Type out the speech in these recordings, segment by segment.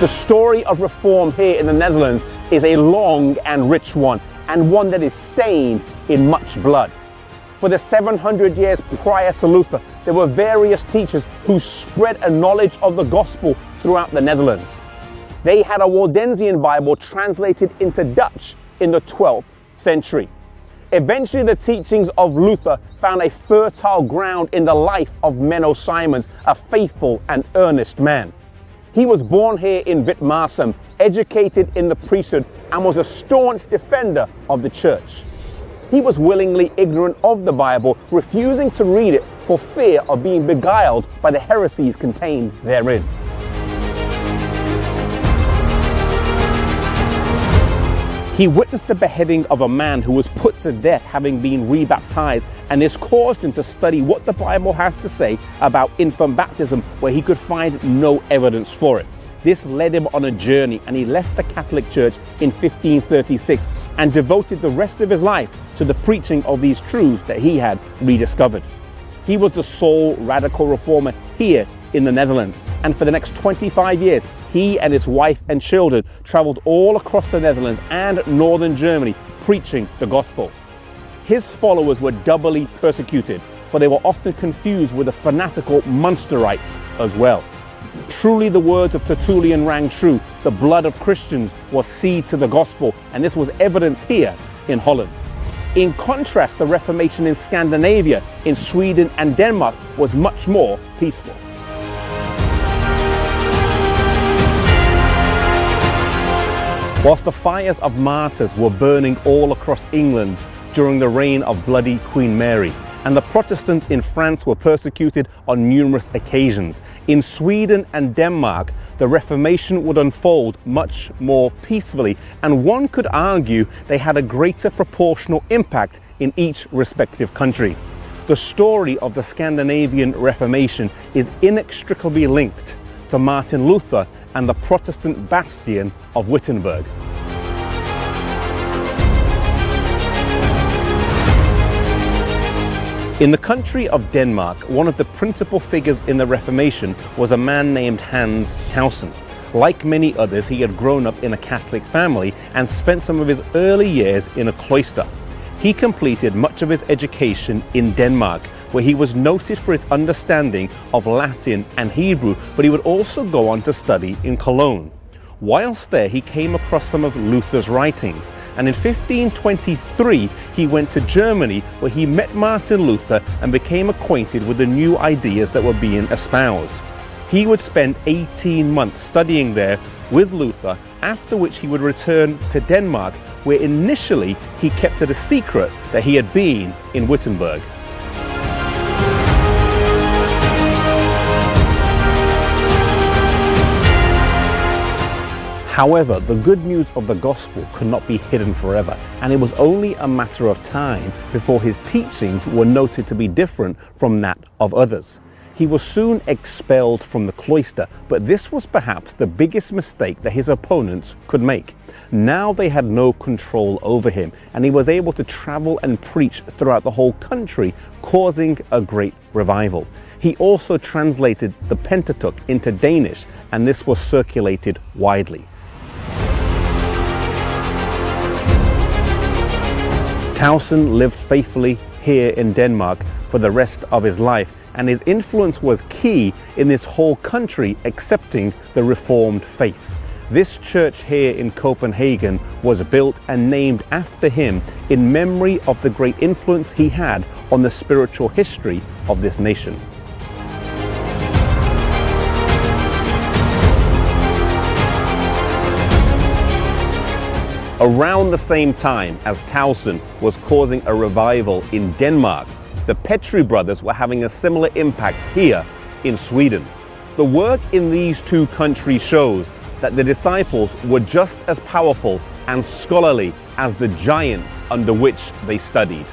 The story of reform here in the Netherlands is a long and rich one, and one that is stained in much blood. For the 700 years prior to Luther, there were various teachers who spread a knowledge of the gospel throughout the Netherlands. They had a Waldensian Bible translated into Dutch in the 12th century. Eventually, the teachings of Luther found a fertile ground in the life of Menno Simons, a faithful and earnest man. He was born here in Witmarsum, educated in the priesthood, and was a staunch defender of the church. He was willingly ignorant of the Bible, refusing to read it for fear of being beguiled by the heresies contained therein. He witnessed the beheading of a man who was put to death having been rebaptized, and this caused him to study what the Bible has to say about infant baptism, where he could find no evidence for it. This led him on a journey, and he left the Catholic Church in 1536 and devoted the rest of his life to the preaching of these truths that he had rediscovered. He was the sole radical reformer here in the Netherlands, and for the next 25 years, he and his wife and children traveled all across the Netherlands and northern Germany preaching the gospel. His followers were doubly persecuted, for they were often confused with the fanatical Munsterites as well. Truly the words of Tertullian rang true: the blood of Christians was seed to the gospel, and this was evidence here in Holland. In contrast, the Reformation in Scandinavia, in Sweden and Denmark, was much more peaceful. Whilst the fires of martyrs were burning all across England during the reign of bloody Queen Mary, and the Protestants in France were persecuted on numerous occasions, in Sweden and Denmark, the Reformation would unfold much more peacefully, and one could argue they had a greater proportional impact in each respective country. The story of the Scandinavian Reformation is inextricably linked to Martin Luther and the Protestant bastion of Wittenberg. In the country of Denmark, one of the principal figures in the Reformation was a man named Hans Tausen. Like many others, he had grown up in a Catholic family and spent some of his early years in a cloister. He completed much of his education in Denmark, where he was noted for his understanding of Latin and Hebrew, but he would also go on to study in Cologne. Whilst there, he came across some of Luther's writings, and in 1523 he went to Germany, where he met Martin Luther and became acquainted with the new ideas that were being espoused. He would spend 18 months studying there with Luther, after which he would return to Denmark, where initially he kept it a secret that he had been in Wittenberg. However, the good news of the gospel could not be hidden forever, and it was only a matter of time before his teachings were noted to be different from that of others. He was soon expelled from the cloister, but this was perhaps the biggest mistake that his opponents could make. Now they had no control over him, and he was able to travel and preach throughout the whole country, causing a great revival. He also translated the Pentateuch into Danish, and this was circulated widely. Tausen lived faithfully here in Denmark for the rest of his life, and his influence was key in this whole country accepting the Reformed faith. This church here in Copenhagen was built and named after him in memory of the great influence he had on the spiritual history of this nation. Around the same time as Tausen was causing a revival in Denmark, the Petri brothers were having a similar impact here in Sweden. The work in these two countries shows that the disciples were just as powerful and scholarly as the giants under which they studied.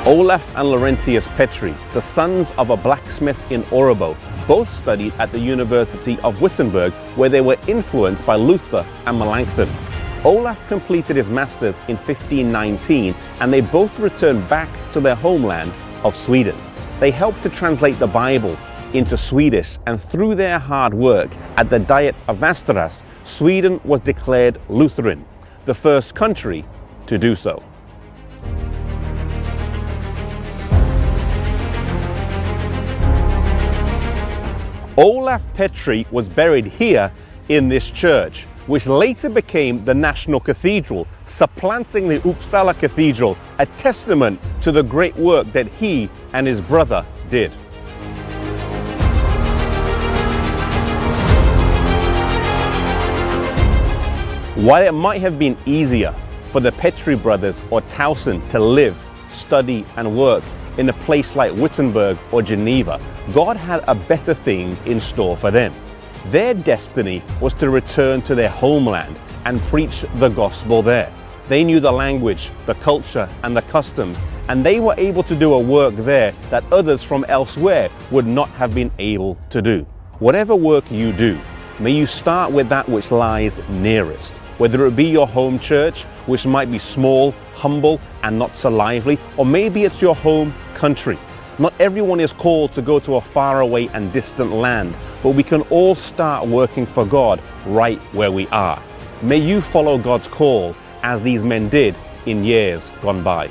Olaf and Laurentius Petri, the sons of a blacksmith in Årebo, both studied at the University of Wittenberg, where they were influenced by Luther and Melanchthon. Olaf completed his masters in 1519, and they both returned back to their homeland of Sweden. They helped to translate the Bible into Swedish, and through their hard work at the Diet of Västerås, Sweden was declared Lutheran, the first country to do so. Olaf Petri was buried here in this church, which later became the National Cathedral, supplanting the Uppsala Cathedral, a testament to the great work that he and his brother did. While it might have been easier for the Petri brothers or Towson to live, study and work in a place like Wittenberg or Geneva, God had a better thing in store for them. Their destiny was to return to their homeland and preach the gospel there. They knew the language, the culture and the customs, and they were able to do a work there that others from elsewhere would not have been able to do. Whatever work you do, may you start with that which lies nearest. Whether it be your home church, which might be small, humble, and not so lively, or maybe it's your home country. Not everyone is called to go to a faraway and distant land, but we can all start working for God right where we are. May you follow God's call as these men did in years gone by.